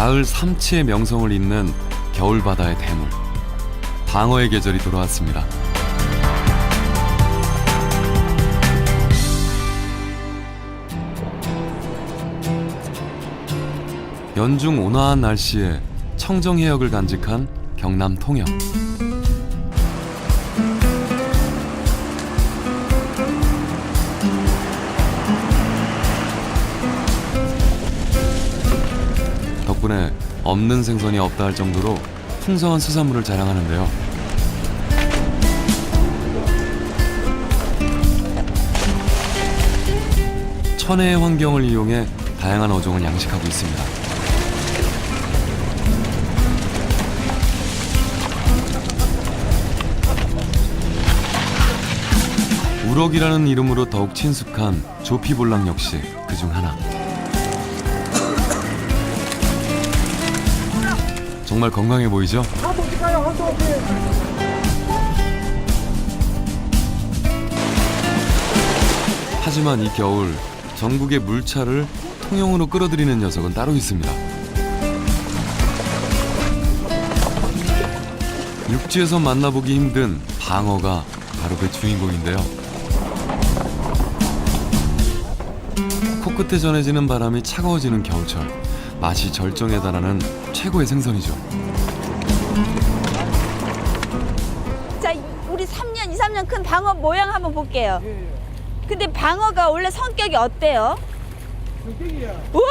가을 삼치의 명성을 잇는 겨울바다의 대물, 방어의 계절이 돌아왔습니다. 연중 온화한 날씨에 청정해역을 간직한 경남 통영. 덕분에 없는 생선이 없다 할 정도로 풍성한 수산물을 자랑하는데요. 천혜의 환경을 이용해 다양한 어종을 양식하고 있습니다. 우럭이라는 이름으로 더욱 친숙한 조피볼락 역시 그중 하나. 정말 건강해 보이죠? 하지만 이 겨울 전국의 물차를 통영으로 끌어들이는 녀석은 따로 있습니다. 육지에서 만나보기 힘든 방어가 바로 그 주인공인데요. 코끝에 전해지는 바람이 차가워지는 겨울철, 맛이 절정에 달하는 최고의 생선이죠. 자, 우리 2, 3년 큰 방어 모양 한번 볼게요. 근데 방어가 원래 성격이 어때요? 성격이야. 우와!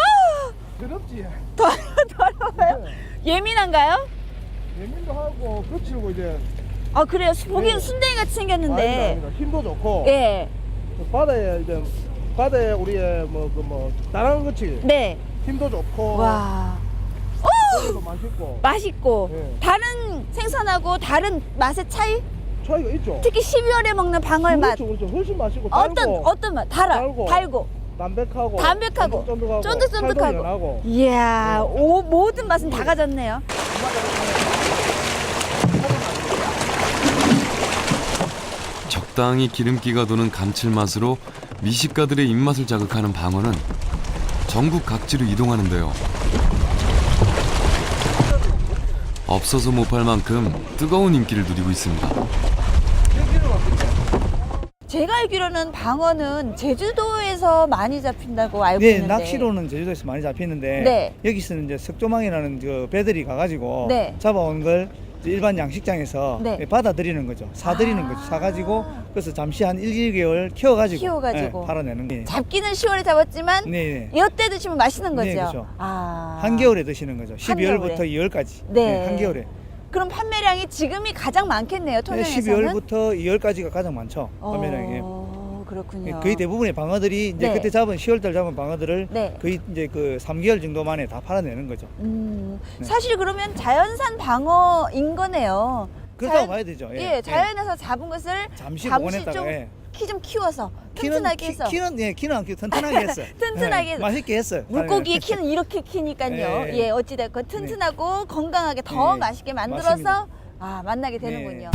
더럽지. 더러워요? 예민한가요? 예민도 하고 거칠고 이제. 아, 그래요? 보기엔 네. 순댕이 같이 생겼는데. 아니다. 힘도 좋고. 예. 바다에 이제 바다에 우리의 뭐 다른 거치. 네. 힘도 좋고. 와. 고기도 맛있고. 맛있고. 네. 다른 생선하고 다른 맛의 차이? 차이가 있죠. 특히 12월에 먹는 방어의 맛. 그렇죠. 훨씬 맛있고 달고. 어떤 맛? 달고. 담백하고. 담백하고. 살도 쫀득쫀득하고. 연하고. 이야, 모든 맛은 다 가졌네요. 적당히 기름기가 도는 감칠맛으로 미식가들의 입맛을 자극하는 방어는 전국 각지로 이동하는데요. 없어서 못 팔 만큼 뜨거운 인기를 누리고 있습니다. 제가 알기로는 방어는 제주도에서 많이 잡힌다고 알고 네, 있는데. 낚시로는 제주도에서 많이 잡히는데 네. 여기서는 이제 석조망이라는 그 배들이 가가지고 네. 잡아온 걸 이제 일반 양식장에서 네. 받아들이는 거죠. 사들이는 거죠. 사가지고 그래서 잠시 한 1, 2개월 키워가지고 팔아내는 거예요. 잡기는 10월에 잡았지만 네, 이때 드시면 맛있는 거죠. 네, 그렇죠. 아. 한겨울에 드시는 거죠. 12월부터 한겨울에. 2월까지. 네. 한겨울에. 그럼 판매량이 지금이 가장 많겠네요, 네, 통영에서는. 12월부터 2월까지가 가장 많죠. 판매량이. 그렇군요. 거의 대부분의 방어들이 이제 네. 그때 잡은 10월달 잡은 방어들을 네. 거의 이제 그 3개월 정도 만에 다 팔아내는 거죠. 네. 사실 그러면 자연산 방어인 거네요. 그렇다고 봐야 되죠. 예, 자연에서 잡은 것을 잠시 좀 보관했다가 키 좀 키워서 튼튼하게 해서 키는 안 키워 튼튼하게 했어요. 튼튼하게 해서. 맛있게 했어요. 물고기의 키는 이렇게 키니까요. 네. 예, 어찌됐건 튼튼하고 건강하게 더 네. 맛있게 만들어서 맞습니다. 만나게 되는군요.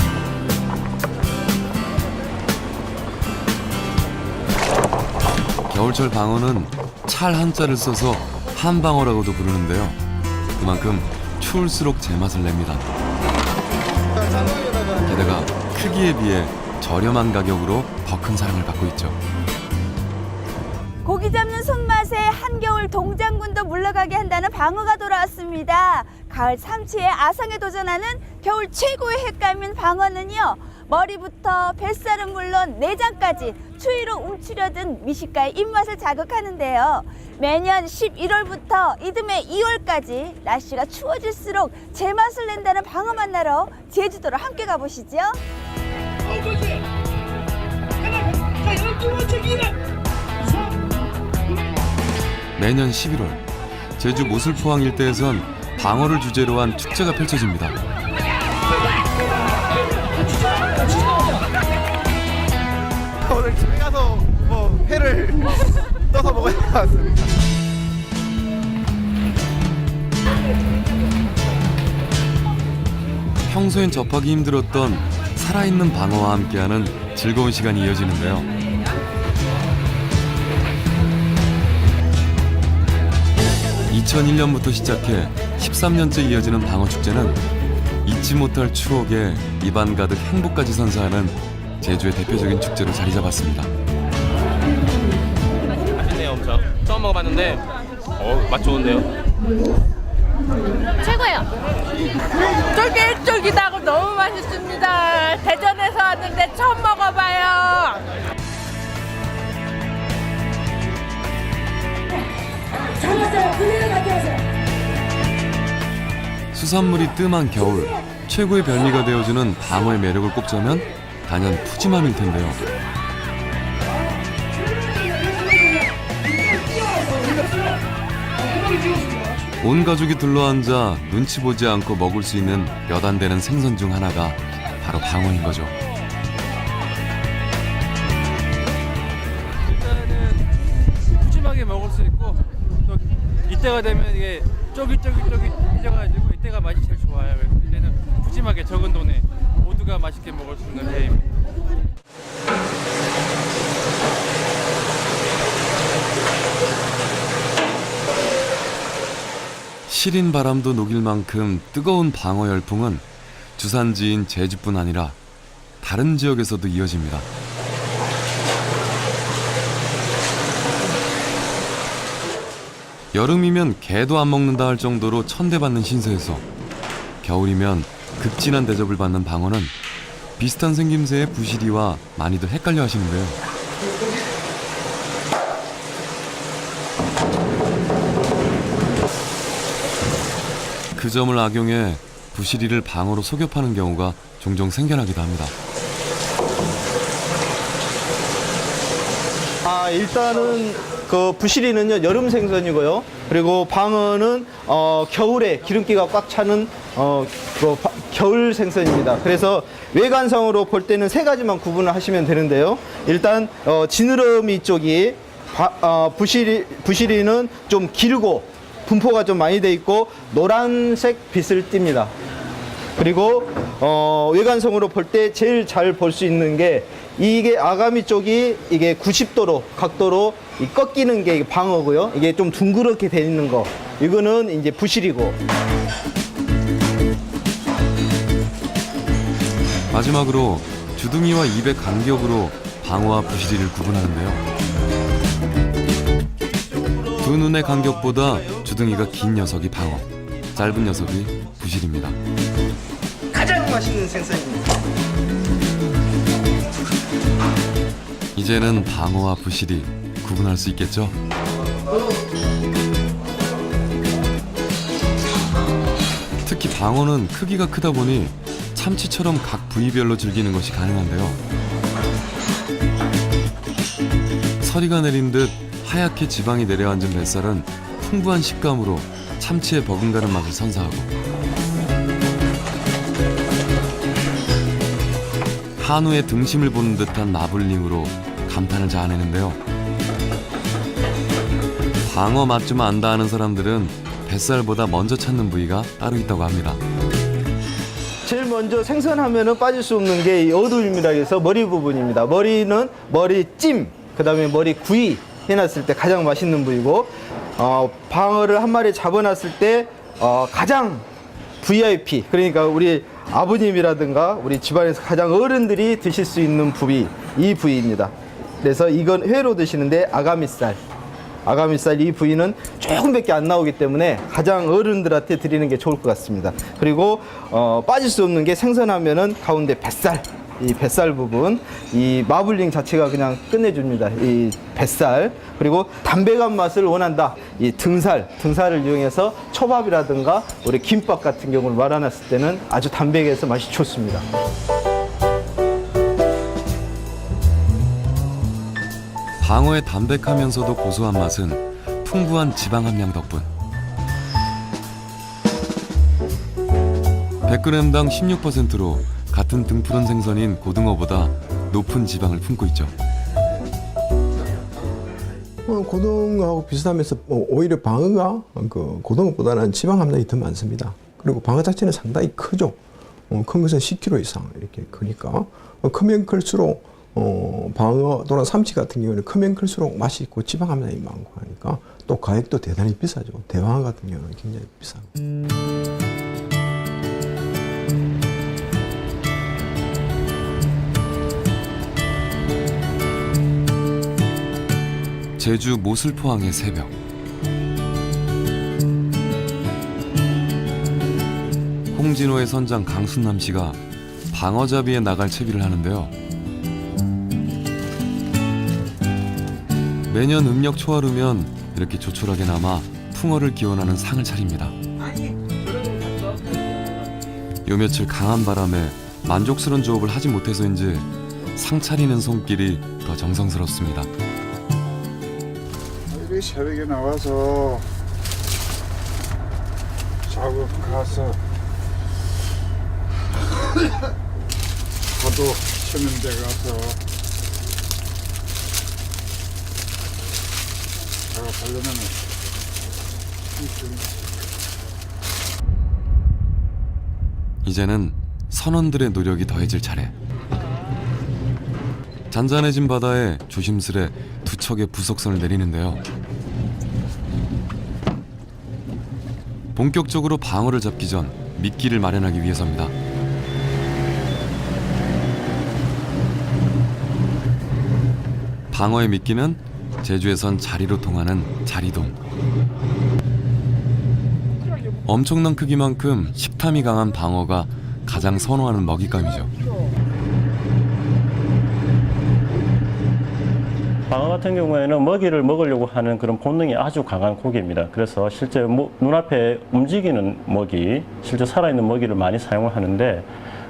겨울철 방어는 찰 한자를 써서 한방어라고도 부르는데요. 그만큼 추울수록 제맛을 냅니다. 게다가 크기에 비해 저렴한 가격으로 더 큰 사랑을 받고 있죠. 고기 잡는 손맛에 한겨울 동장군도 물러가게 한다는 방어가 돌아왔습니다. 가을 삼치의 아상에 도전하는 겨울 최고의 횟감인 방어는요, 머리부터 뱃살은 물론 내장까지 추위로 움츠려든 미식가의 입맛을 자극하는데요. 매년 11월부터 이듬해 2월까지 날씨가 추워질수록 제맛을 낸다는 방어 만나러 제주도로 함께 가보시죠. 매년 11월 제주 모슬포항 일대에선 방어를 주제로 한 축제가 펼쳐집니다. 오늘 집에 가서 뭐 회를 떠서 먹어야 될 것 같습니다. 평소엔 접하기 힘들었던 살아있는 방어와 함께하는 즐거운 시간이 이어지는데요. 2001년부터 시작해 13년째 이어지는 방어축제는 잊지 못할 추억에 입안 가득 행복까지 선사하는 제주의 대표적인 축제로 자리 잡았습니다. 맛있네요, 엄청. 처음 먹어봤는데, 맛 좋은데요? 최고예요. 쫄깃쫄깃하고 너무 맛있습니다. 대전에서 왔는데 처음 먹어봐요. 수산물이 뜸한 겨울, 최고의 별미가 되어주는 방어의 매력을 꼽자면 단연 푸짐함일 텐데요. 온 가족이 둘러앉아 눈치 보지 않고 먹을 수 있는 몇 안 되는 생선 중 하나가 바로 방어인 거죠. 일단은 푸짐하게 먹을 수 있고 또 이때가 되면 이게 쫄깃쫄깃해져가지고 이때가 맛이 제일 좋아요. 그래서 이때는 푸짐하게 적은 돈에 모두가 맛있게 먹을 수 있는 회입니다. 시린 바람도 녹일 만큼 뜨거운 방어 열풍은 주산지인 제주뿐 아니라 다른 지역에서도 이어집니다. 여름이면 개도 안 먹는다 할 정도로 천대받는 신세에서 겨울이면 극진한 대접을 받는 방어는 비슷한 생김새의 부시리와 많이들 헷갈려 하시는데요. 그 점을 악용해 부시리를 방어로 속여 파는 경우가 종종 생겨나기도 합니다. 일단은 그 부시리는요 여름 생선이고요. 그리고 방어는 겨울에 기름기가 꽉 차는 겨울 생선입니다. 그래서 외관상으로 볼 때는 세 가지만 구분을 하시면 되는데요. 일단 지느러미 쪽이 부시리는 좀 길고 분포가 좀 많이 돼 있고 노란색 빛을 띱니다. 그리고 외관성으로 볼 때 제일 잘 볼 수 있는 게 이게 아가미 쪽이 이게 90도로 각도로 꺾이는 게 방어고요. 이게 좀 둥그렇게 돼 있는 거 이거는 이제 부시리고. 마지막으로 주둥이와 입의 간격으로 방어와 부시리를 구분하는데요. 두 눈의 간격보다 주둥이가 긴 녀석이 방어, 짧은 녀석이 부시리입니다. 가장 맛있는 생선입니다. 이제는 방어와 부시리 구분할 수 있겠죠? 특히 방어는 크기가 크다 보니 참치처럼 각 부위별로 즐기는 것이 가능한데요. 서리가 내린 듯 하얗게 지방이 내려앉은 뱃살은 풍부한 식감으로 참치의 버금가는 맛을 선사하고 한우의 등심을 보는 듯한 마블링으로 감탄을 자아내는데요. 방어 맛 좀 안다 하는 사람들은 뱃살보다 먼저 찾는 부위가 따로 있다고 합니다. 제일 먼저 생선하면은 빠질 수 없는 게 어두움이라 해서 머리 부분입니다. 머리는 머리찜, 그 다음에 머리 구이 해놨을 때 가장 맛있는 부위고, 방어를 한 마리 잡아놨을 때 가장 VIP, 그러니까 우리 아버님이라든가 우리 집안에서 가장 어른들이 드실 수 있는 부위, 이 부위입니다. 그래서 이건 회로 드시는데 아가미살 이 부위는 조금밖에 안 나오기 때문에 가장 어른들한테 드리는 게 좋을 것 같습니다. 그리고 빠질 수 없는 게 생선하면은 가운데 뱃살, 이 뱃살 부분, 이 마블링 자체가 끝내줍니다. 이 뱃살. 그리고 담백한 맛을 원한다. 이 등살을 이용해서 초밥이라든가 우리 김밥 같은 경우를 말아놨을 때는 아주 담백해서 맛이 좋습니다. 방어의 담백하면서도 고소한 맛은 풍부한 지방 함량 덕분 100g당 16%로 같은 등푸른 생선인 고등어보다 높은 지방을 품고 있죠. 고등어하고 비슷하면서 오히려 방어가 고등어보다는 지방 함량이 더 많습니다. 그리고 방어 자체는 상당히 크죠. 큰 것은 10kg 이상 이렇게 크니까 크면 클수록 방어 또는 삼치 같은 경우는 크면 클수록 맛있고 지방 함량이 많고 하니까 또 가격도 대단히 비싸죠. 대방어 같은 경우는 굉장히 비싸고. 제주 모슬포항의 새벽. 홍진호의 선장 강순남 씨가 방어잡이에 나갈 채비를 하는데요. 매년 음력 초하루면 이렇게 조촐하게 남아 풍어를 기원하는 상을 차립니다. 요 며칠 강한 바람에 만족스러운 조업을 하지 못해서인지 상 차리는 손길이 더 정성스럽습니다. 이렇게 새벽에 나와서 작업 가서 파도 치는 데 가서 작업하려면 이제는 선원들의 노력이 더해질 차례. 잔잔해진 바다에 조심스레 두 척의 부석선을 내리는데요. 본격적으로 방어를 잡기 전 미끼를 마련하기 위해서입니다. 방어의 미끼는 제주에선 자리로 통하는 자리돔. 엄청난 크기만큼 식탐이 강한 방어가 가장 선호하는 먹잇감이죠. 방어 같은 경우에는 먹이를 먹으려고 하는 그런 본능이 아주 강한 고기입니다. 그래서 실제 눈앞에 움직이는 먹이, 실제 살아있는 먹이를 많이 사용을 하는데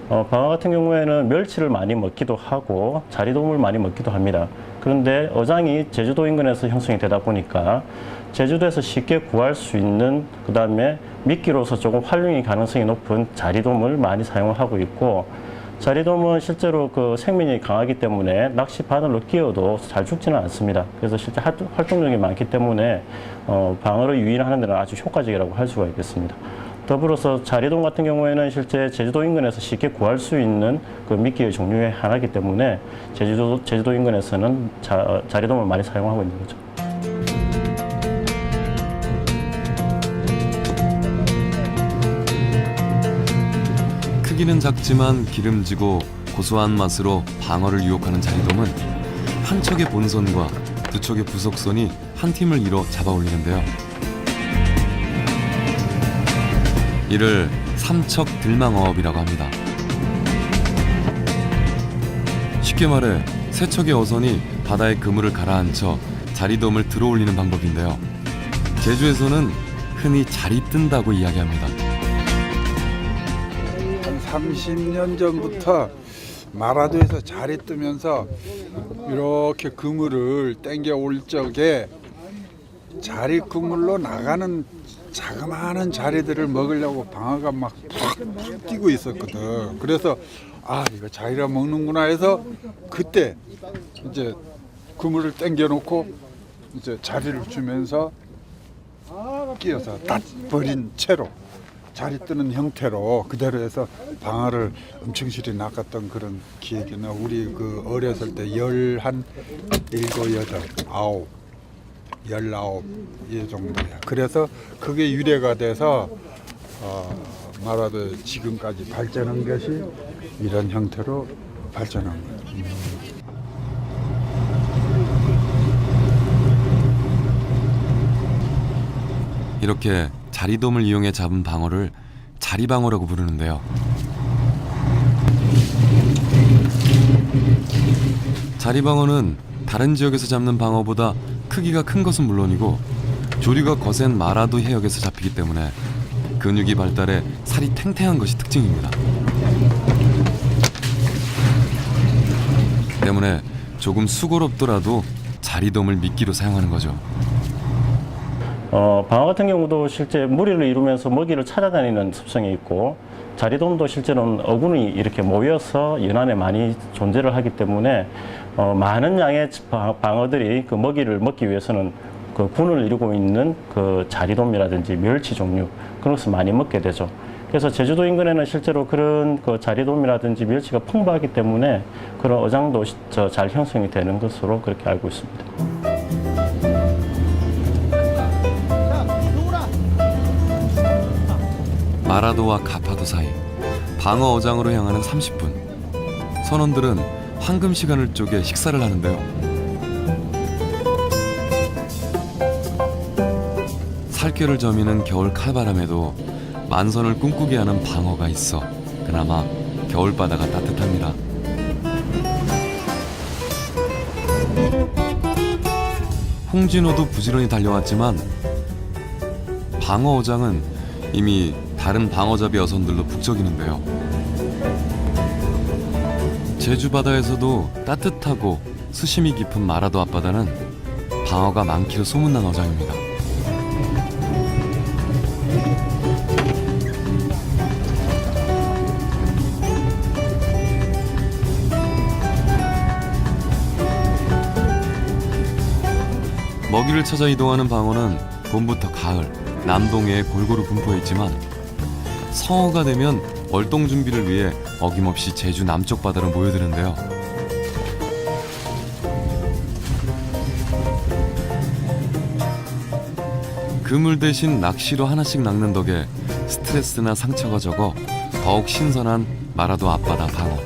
방어 같은 경우에는 멸치를 많이 먹기도 하고 자리돔을 많이 먹기도 합니다. 그런데 어장이 제주도 인근에서 형성이 되다 보니까 제주도에서 쉽게 구할 수 있는, 그 다음에 미끼로서 조금 활용이 가능성이 높은 자리돔을 많이 사용을 하고 있고, 자리돔은 실제로 그 생명력이 강하기 때문에 낚시 바늘로 끼어도 잘 죽지는 않습니다. 그래서 실제 활동력이 많기 때문에 방어를 유인하는 데는 아주 효과적이라고 할 수가 있겠습니다. 더불어서 자리돔 같은 경우에는 실제 제주도 인근에서 쉽게 구할 수 있는 그 미끼의 종류의 하나이기 때문에 제주도 인근에서는 자리돔을 많이 사용하고 있는 거죠. 크기는 작지만 기름지고 고소한 맛으로 방어를 유혹하는 자리돔은 한 척의 본선과 두 척의 부석선이 한 팀을 이뤄 잡아 올리는데요. 이를 삼척 들망어업이라고 합니다. 쉽게 말해 세 척의 어선이 바다에 그물을 가라앉혀 자리돔을 들어올리는 방법인데요. 제주에서는 흔히 자리 뜬다고 이야기합니다. 한 30년 전부터 마라도에서 자리 뜨면서 이렇게 그물을 당겨 올 적에 자리 그물로 나가는 자그마한 자리들을 먹으려고 방어가 막 푹 뛰고 있었거든. 그래서 이거 자리라 먹는구나 해서 그때 이제 그물을 당겨 놓고 이제 자리를 주면서 끼어서 딱 버린 채로 자리 뜨는 형태로 그대로 해서 방어를 엄청스레 낚았던 그런 기억이 나. 우리 그 어렸을 때 17, 19 정도야. 그래서 그게 유래가 돼서 마라도 지금까지 발전한 것이 이런 형태로 발전한 거예요. 이렇게 자리돔을 이용해 잡은 방어를 자리방어라고 부르는데요. 자리방어는 다른 지역에서 잡는 방어보다 크기가 큰 것은 물론이고 조류가 거센 마라도 해역에서 잡히기 때문에 근육이 발달해 살이 탱탱한 것이 특징입니다. 때문에 조금 수고롭더라도 자리돔을 미끼로 사용하는 거죠. 방어 같은 경우도 실제 무리를 이루면서 먹이를 찾아다니는 습성이 있고, 자리돔도 실제로는 어군이 이렇게 모여서 연안에 많이 존재를 하기 때문에 많은 양의 방어들이 그 먹이를 먹기 위해서는 그 군을 이루고 있는 그 자리돔이라든지 멸치 종류, 그런 것을 많이 먹게 되죠. 그래서 제주도 인근에는 실제로 그런 그 자리돔이라든지 멸치가 풍부하기 때문에 그런 어장도 잘 형성이 되는 것으로 그렇게 알고 있습니다. 마라도와 가파도 사이 방어 어장으로 향하는 30분. 선원들은 황금 시간을 쪼개 식사를 하는데요. 살결을 저미는 겨울 칼바람에도 만선을 꿈꾸게 하는 방어가 있어 그나마 겨울바다가 따뜻합니다. 홍진호도 부지런히 달려왔지만 방어 어장은 이미 다른 방어잡이 어선들로 북적이는데요. 제주 바다에서도 따뜻하고 수심이 깊은 마라도 앞바다는 방어가 많기로 소문난 어장입니다. 먹이를 찾아 이동하는 방어는 봄부터 가을, 남동해에 골고루 분포해 있지만 성어가 되면 월동 준비를 위해 어김없이 제주 남쪽 바다로 모여드는데요. 그물 대신 낚시로 하나씩 낚는 덕에 스트레스나 상처가 적어 더욱 신선한 마라도 앞바다 방어.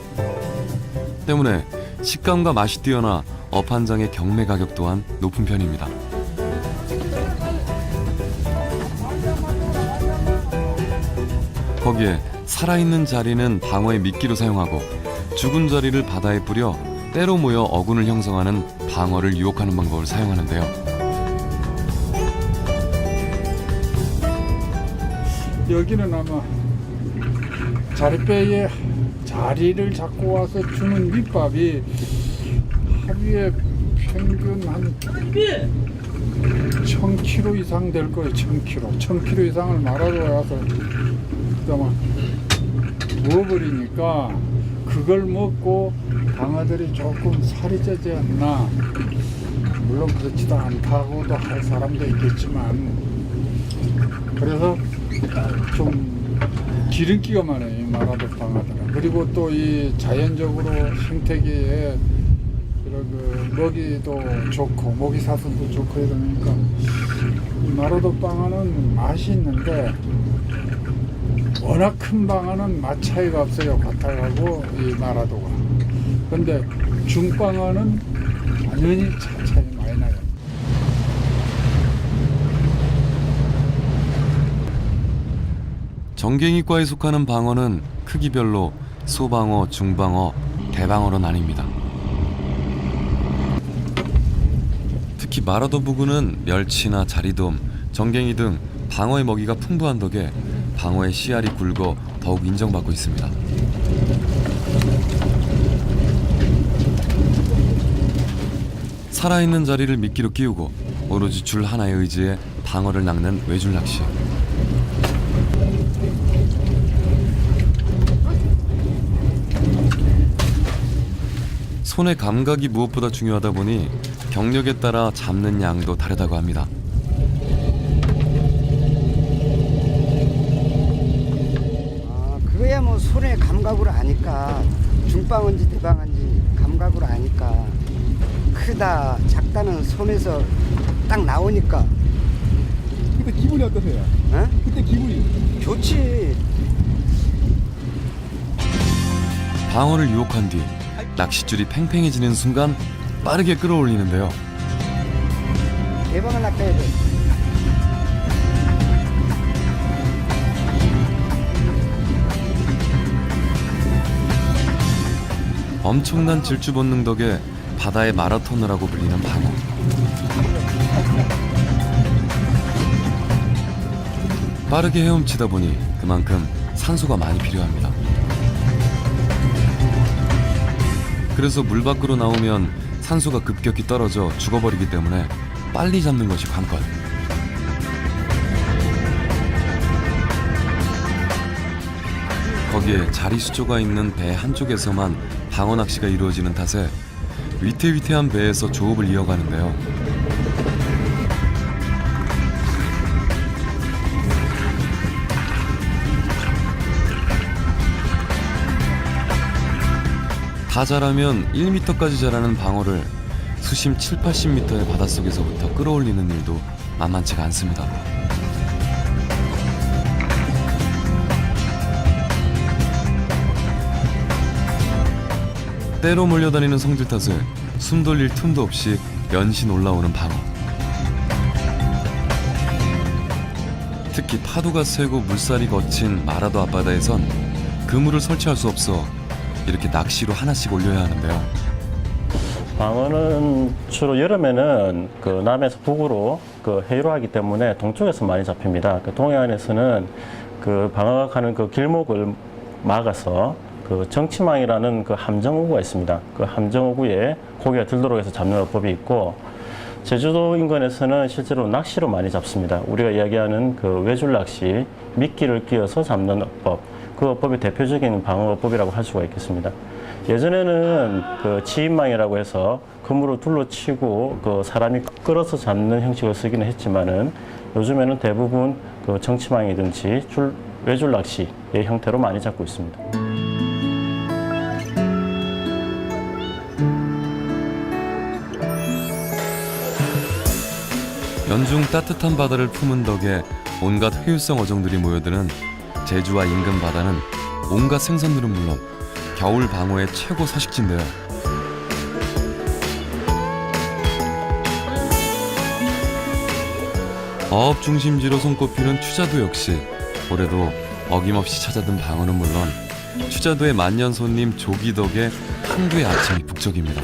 때문에 식감과 맛이 뛰어나 업 한 장의 경매 가격 또한 높은 편입니다. 거기에 살아있는 자리는 방어의 미끼로 사용하고 죽은 자리를 바다에 뿌려 때로 모여 어군을 형성하는 방어를 유혹하는 방법을 사용하는데요. 여기는 아마 자리배에 자리를 잡고 와서 주는 밑밥이 하루에 평균 한 1000kg 이상 될 거예요. 1000kg 이상을 말아도 와서 아마 부어버리니까 그걸 먹고 방어들이 조금 살이 쪄지 않나. 물론 그렇지도 않다고도 할 사람도 있겠지만 그래서 좀 기름기가 많아요, 이 마라도 방어들은. 그리고 또 이 자연적으로 생태계에 그 먹이도 좋고 먹이 사슬도 좋고 이러니까 이 마라도 방어는 맛이 있는데 워낙 큰 방어는 맛 차이가 없어요, 과탈하고 이 마라도가. 근데 중방어는 당연히 차이 많이 나요. 정갱이과에 속하는 방어는 크기별로 소방어, 중방어, 대방어로 나뉩니다. 특히 마라도 부근은 멸치나 자리돔, 정갱이 등 방어의 먹이가 풍부한 덕에 방어의 씨알이 굵어 더욱 인정받고 있습니다. 살아있는 자리를 미끼로 끼우고 오로지 줄 하나에 의지해 방어를 낚는 외줄 낚시. 손의 감각이 무엇보다 중요하다 보니 경력에 따라 잡는 양도 다르다고 합니다. 그거야 뭐 손의 감각으로 아니까 중방인지 대방인지 감각으로 아니까 크다 작다는 손에서 딱 나오니까. 그때 기분이 어떠세요? 어? 그때 기분이 좋지. 방어를 유혹한 뒤 낚싯줄이 팽팽해지는 순간 빠르게 끌어올리는데요. 대방을 낚아야 돼. 엄청난 질주 본능 덕에 바다의 마라토너라고 불리는 방어. 빠르게 헤엄치다 보니 그만큼 산소가 많이 필요합니다. 그래서 물 밖으로 나오면 산소가 급격히 떨어져 죽어버리기 때문에 빨리 잡는 것이 관건. 거기에 자리 수조가 있는 배 한쪽에서만 방어 낚시가 이루어지는 탓에 위태위태한 배에서 조업을 이어가는데요. 다 자라면 1m까지 자라는 방어를 수심 7, 80m의 바닷속에서부터 끌어올리는 일도 만만치가 않습니다. 때로 몰려다니는 성질 탓에 숨 돌릴 틈도 없이 연신 올라오는 방어. 특히 파도가 세고 물살이 거친 마라도 앞바다에선 그물을 설치할 수 없어 이렇게 낚시로 하나씩 올려야 하는데요. 방어는 주로 여름에는 그 남에서 북으로 그 해류를 하기 때문에 동쪽에서 많이 잡힙니다. 그 동해안에서는 그 방어가 가는 그 길목을 막아서 그 정치망이라는 그 함정어구가 있습니다. 그 함정어구에 고기가 들도록 해서 잡는 어법이 있고, 제주도 인근에서는 실제로 낚시로 많이 잡습니다. 우리가 이야기하는 그 외줄 낚시, 미끼를 끼워서 잡는 어법, 그 어법이 대표적인 방어 어법이라고 할 수가 있겠습니다. 예전에는 그 치인망이라고 해서 그물을 둘러치고 그 사람이 끌어서 잡는 형식을 쓰기는 했지만은, 요즘에는 대부분 그 정치망이든지 외줄 낚시의 형태로 많이 잡고 있습니다. 연중 따뜻한 바다를 품은 덕에 온갖 회유성 어종들이 모여드는 제주와 인근 바다는 온갖 생선들은 물론 겨울 방어의 최고 서식지인데요. 어업 중심지로 손꼽히는 추자도 역시 올해도 어김없이 찾아든 방어는 물론 추자도의 만년 손님 조기 덕에 항구의 아침이 북적입니다.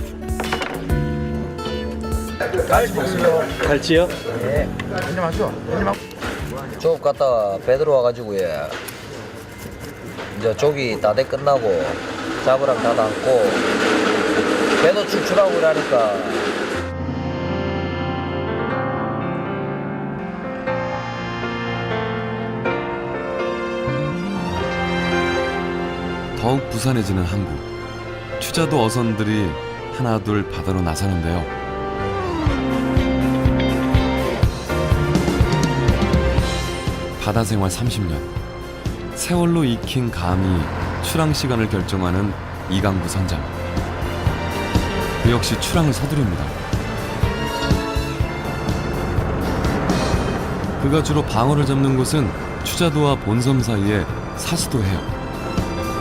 갈치요? 네. 조업 갔다가 배 들어와가지고 이제 조기 다 돼 끝나고 잡으랑 다 담고 배도 출출하고 이러니까 더욱 부산해지는 항구. 추자도 어선들이 하나둘 바다로 나서는데요. 바다 생활 30년. 세월로 익힌 감이 출항 시간을 결정하는 이강구 선장. 그 역시 출항을 서두릅니다. 그가 주로 방어를 잡는 곳은 추자도와 본섬 사이의 사수도 해역.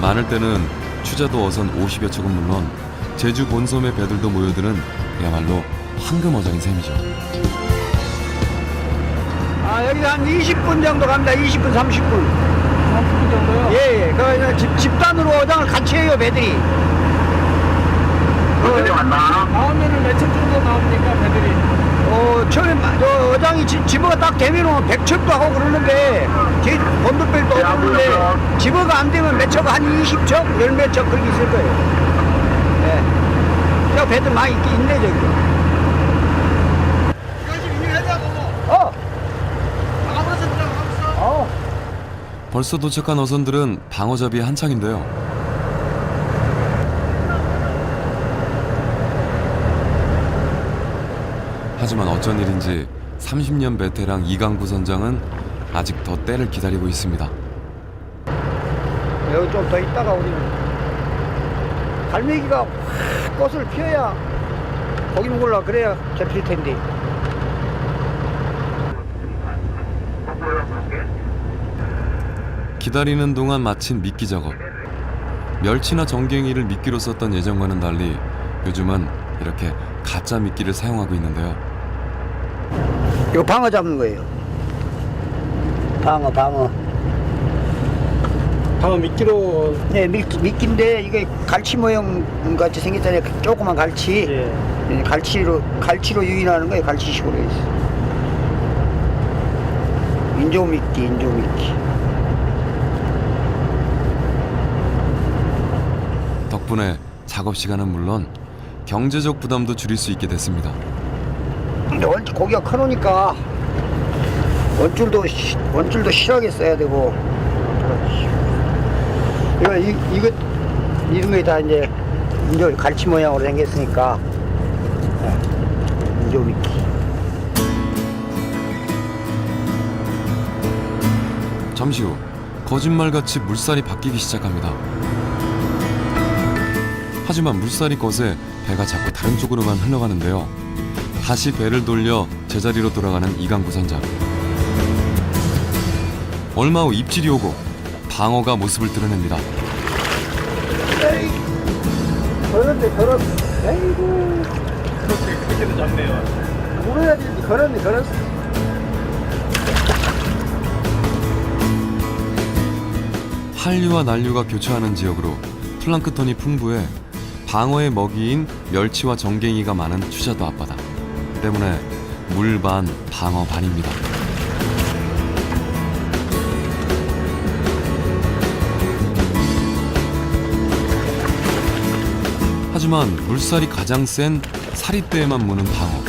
많을 때는 추자도 어선 50여 척은 물론 제주 본섬의 배들도 모여드는 그야말로 황금어장인 셈이죠. 여기서 한 20분 정도 갑니다. 20분, 30분. 30분 정도요? 예, 예. 그 집단으로 어장을 같이 해요, 배들이. 배들이 왔나? 나오면은 몇 척 정도 나옵니까, 배들이? 처음에 어장이 집어가 딱 되면 100척도 하고 그러는데, 본도백도 없는데, 집어가 안 되면 몇 척, 한 20척, 열 몇 척 그렇게 있을 거예요. 예. 저 배들 많이 있네, 저기. 벌써 도착한 어선들은 방어잡이에 한창인데요. 하지만 어쩐 일인지 30년 베테랑 이강구 선장은 아직 더 때를 기다리고 있습니다. 여기 좀 더 있다가 우리는 갈매기가 확 꽃을 피워야 고기 먹으려 그래야 잡힐 텐데. 기다리는 동안 마친 미끼 작업. 멸치나 정갱이를 미끼로 썼던 예전과는 달리 요즘은 이렇게 가짜 미끼를 사용하고 있는데요. 이거 방어 잡는 거예요. 방어. 방어 미끼로. 네, 미끼인데 이게 갈치 모형 같이 생겼잖아요. 조그만 갈치. 예. 갈치로 유인하는 거예요. 갈치식으로 해서. 인조미끼. 덕분에 작업 시간은 물론 경제적 부담도 줄일 수 있게 됐습니다. 근데 고기가 커놓으니까 원줄도 실하게 써야 되고. 이거 이런 게 다 이제 갈치 모양으로 생겼으니까 인조미끼. 잠시 후 거짓말같이 물살이 바뀌기 시작합니다. 하지만 물살이 거세 배가 자꾸 다른 쪽으로만 흘러가는데요. 다시 배를 돌려 제자리로 돌아가는 이강구 선장. 얼마 후 입질이 오고 방어가 모습을 드러냅니다. 걸었네. 아이고. 그렇게도 잡네요. 물어야 되지. 걸었어. 한류와 난류가 교차하는 지역으로 플랑크톤이 풍부해 방어의 먹이인 멸치와 정갱이가 많은 추자도 앞바다 때문에 물 반 방어 반입니다. 하지만 물살이 가장 센 사리대에만 무는 방어.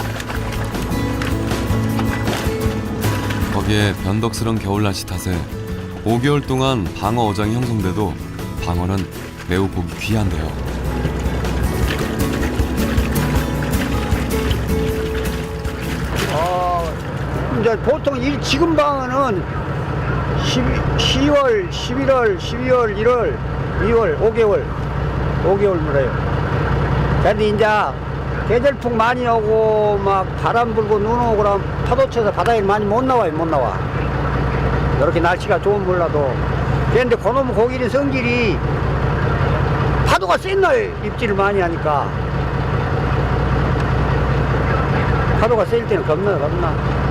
거기에 변덕스런 겨울 날씨 탓에 5개월 동안 방어 어장이 형성돼도 방어는 매우 보기 귀한데요. 이제 보통 지금 방어는 10월, 11월, 12월, 1월, 2월, 5개월 물어요. 근데 이제 계절풍 많이 오고 막 바람 불고 눈 오고 그러면 파도 쳐서 바다에 많이 못 나와. 이렇게 날씨가 좋은 몰라도. 그런데 그놈 고기는 성질이 파도가 센 날 입질을 많이 하니까 파도가 셀 때는 겁나.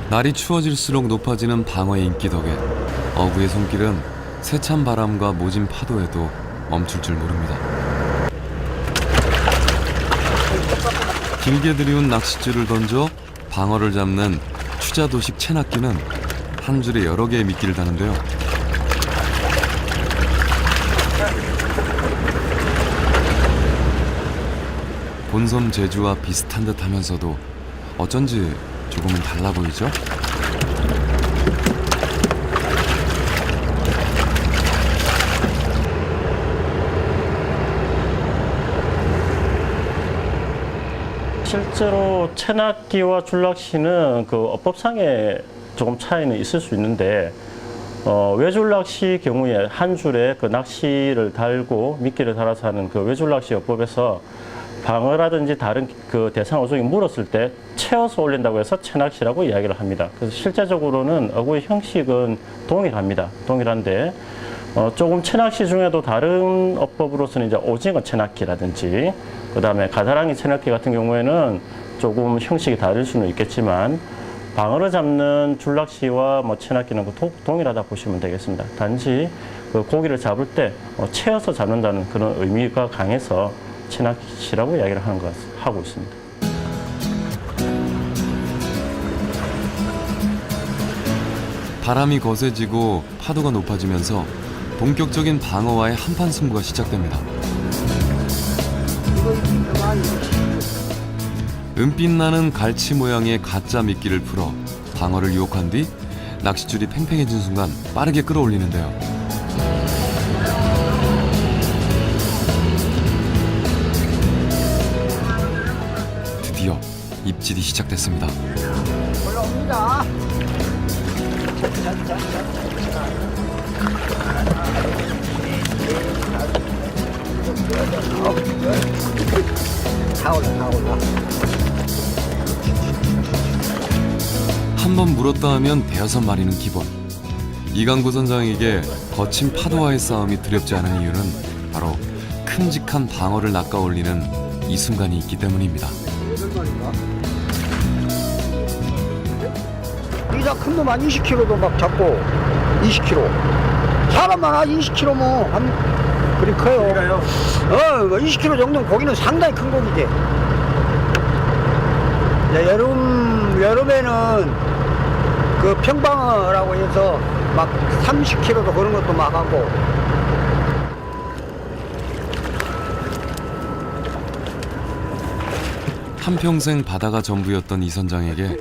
날이 추워질수록 높아지는 방어의 인기 덕에 어부의 손길은 세찬 바람과 모진 파도에도 멈출 줄 모릅니다. 길게 들이운 낚싯줄을 던져 방어를 잡는 추자도식 채낚기는 한 줄에 여러 개의 미끼를 다는데요. 본섬 제주와 비슷한 듯 하면서도 어쩐지 조금은 달라 보이죠? 실제로 채낚기와 줄낚시는 그 어법상에 조금 차이는 있을 수 있는데 외줄낚시 경우에 한 줄에 그 낚시를 달고 미끼를 달아서 하는 그 외줄낚시 어법에서 방어라든지 다른 그 대상 어종이 물었을 때 채워서 올린다고 해서 채낚시라고 이야기를 합니다. 그래서 실제적으로는 어구의 형식은 동일한데 조금 채낚시 중에도 다른 어법으로서는 이제 오징어 채낚기라든지 그다음에 가다랑이 채낚기 같은 경우에는 조금 형식이 다를 수는 있겠지만 방어를 잡는 줄낚시와 채낚기는 동일하다 보시면 되겠습니다. 단지 그 고기를 잡을 때 채워서 잡는다는 그런 의미가 강해서 채낚시라고 이야기를 하고 있습니다. 바람이 거세지고 파도가 높아지면서 본격적인 방어와의 한판 승부가 시작됩니다. 은빛 나는 갈치 모양의 가짜 미끼를 풀어 방어를 유혹한 뒤 낚싯줄이 팽팽해진 순간 빠르게 끌어올리는데요. 드디어 입질이 시작됐습니다. 올라옵니다. 다 올라. 한 번 물었다 하면 대여섯 마리는 기본. 이강구 선장에게 거친 파도와의 싸움이 두렵지 않은 이유는 바로 큼직한 방어를 낚아올리는 이 순간이 있기 때문입니다. 이자 큰 놈 한 20kg도 막 잡고 20kg. 사람만 한 20kg면 그리 커요. 20kg 정도는 고기는 상당히 큰 고기지. 여름에는 그 평방어라고 해서 막 30kg도 그런 것도 막 하고. 한평생 바다가 전부였던 이 선장에게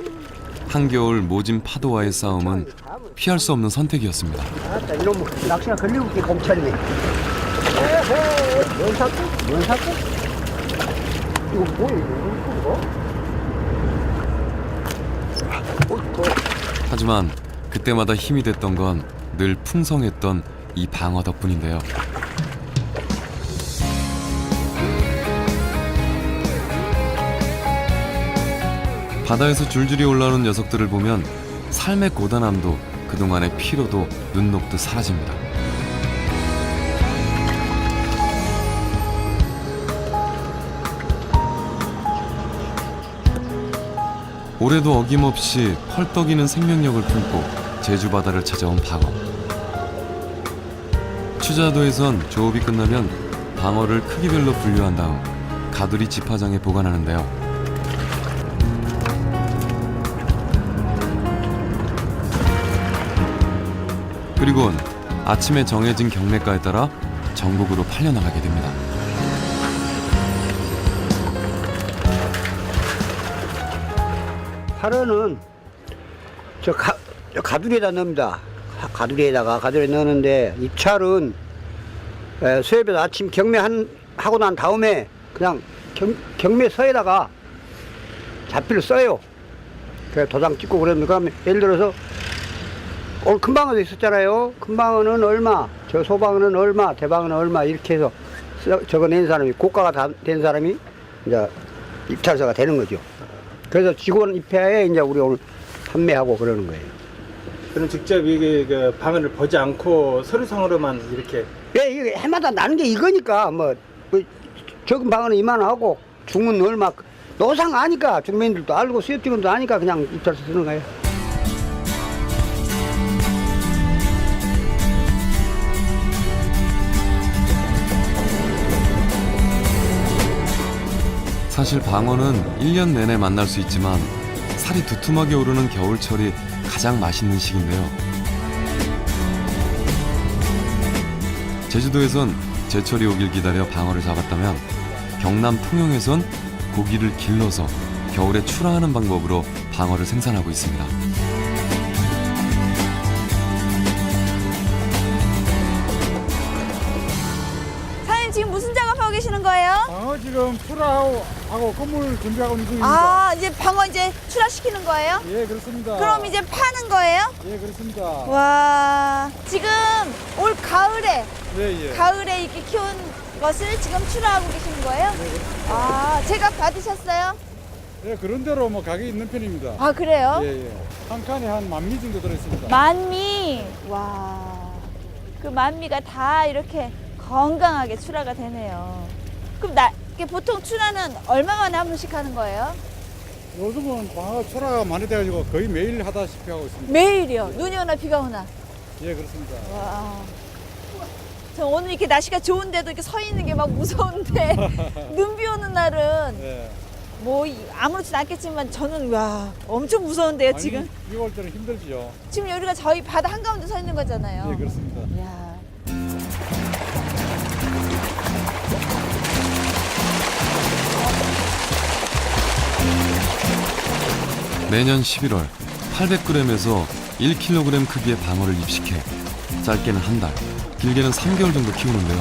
한겨울 모진 파도와의 싸움은 피할 수 없는 선택이었습니다. 이놈 낚시가 걸리고 있게 검찰이네. 뭔 사건? 뭔 사건? 이거 뭐야 이거? 하지만 그때마다 힘이 됐던 건 늘 풍성했던 이 방어 덕분인데요. 바다에서 줄줄이 올라오는 녀석들을 보면 삶의 고단함도 그동안의 피로도 눈 녹듯 사라집니다. 올해도 어김없이 펄떡이는 생명력을 품고 제주 바다를 찾아온 방어. 추자도에선 조업이 끝나면 방어를 크기별로 분류한 다음 가두리 집화장에 보관하는데요. 그리고는 아침에 정해진 경매가에 따라 전국으로 팔려나가게 됩니다. 하루는 저 가두리에다 넣습니다. 가두리에다가 넣는데 입찰은 수협에서 아침 하고 난 다음에 그냥 경매서에다가 자필을 써요. 그 도장 찍고 그러면 그러면 예를 들어서 오늘 큰방어도 있었잖아요. 큰방어는 얼마, 저 소방어는 얼마, 대방어는 얼마 이렇게 해서 적어낸 사람이 고가가 다 된 사람이 이제 입찰서가 되는 거죠. 그래서 직원 입회하에 이제 우리 오늘 판매하고 그러는 거예요. 그럼 직접 이게 그 방어를 보지 않고 서류상으로만 이렇게? 예, 이게 해마다 나는 게 이거니까 뭐 적은 방어는 이만하고 중은 얼마 노상 아니까 중매인들도 알고 수협 직원도 아니까 그냥 입찰서 쓰는 거예요. 사실 방어는 1년 내내 만날 수 있지만 살이 두툼하게 오르는 겨울철이 가장 맛있는 시기인데요. 제주도에선 제철이 오길 기다려 방어를 잡았다면 경남 통영에선 고기를 길러서 겨울에 출하하는 방법으로 방어를 생산하고 있습니다. 사장님 지금 무슨 작업하고 계시는 거예요? 방어 지금 출하하고 건물 준비하고 있는 중입니다. 아, 이제 방어 이제 출하시키는 거예요? 예, 그렇습니다. 그럼 이제 파는 거예요? 예, 그렇습니다. 와, 지금 올 가을에 예. 가을에 이렇게 키운 것을 지금 출하하고 계시는 거예요? 아, 제가 받으셨어요? 예, 그런 대로 뭐 가격이 있는 편입니다. 아, 그래요? 예. 한 칸에 한 10,000미 정도 들어있습니다. 만미. 와, 그 만미가 다 이렇게 건강하게 출하가 되네요. 그럼 이게 보통 출하는 얼마 만에 한 번씩 하는 거예요? 요즘은 방어 출하가 많이 돼가지고 거의 매일 하다시피 하고 있습니다. 매일이요? 눈이 오나 비가 오나? 예, 그렇습니다. 와. 저 오늘 이렇게 날씨가 좋은데도 이렇게 서 있는 게 막 무서운데 눈 비 오는 날은 예. 뭐 아무렇지도 않겠지만 저는 와 엄청 무서운데요 지금. 비 올 때는 힘들지요. 지금 여기가 저희 바다 한가운데 서 있는 거잖아요. 예, 그렇습니다. 야. 매년 11월 800g에서 1kg 크기의 방어를 입식해 짧게는 한 달, 길게는 3개월 정도 키우는데요.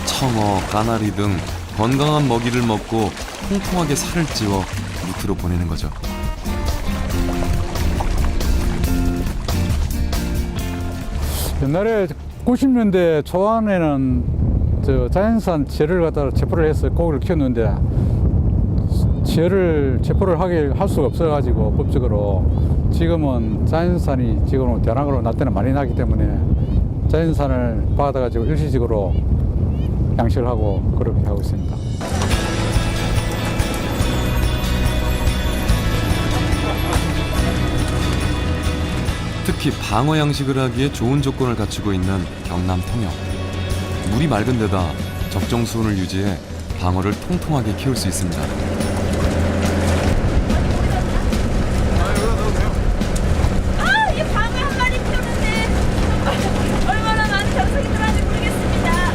청어, 까나리 등 건강한 먹이를 먹고 통통하게 살을 찌워 무트로 보내는 거죠. 옛날에 90년대 초반에는 자연산 재를 갖다가 체포를 해서 고기를 키웠는데 체포를 할 수가 없어가지고 법적으로 지금은 자연산이 지금은 대량으로 나 때는 많이 나기 때문에 자연산을 받아가지고 일시적으로 양식을 하고 그렇게 하고 있습니다. 특히 방어 양식을 하기에 좋은 조건을 갖추고 있는 경남 통영. 물이 맑은 데다 적정 수온을 유지해 방어를 통통하게 키울 수 있습니다. 아, 이 방어 한 마리 키우는데 얼마나 많은 정성이 들어가는지 모르겠습니다.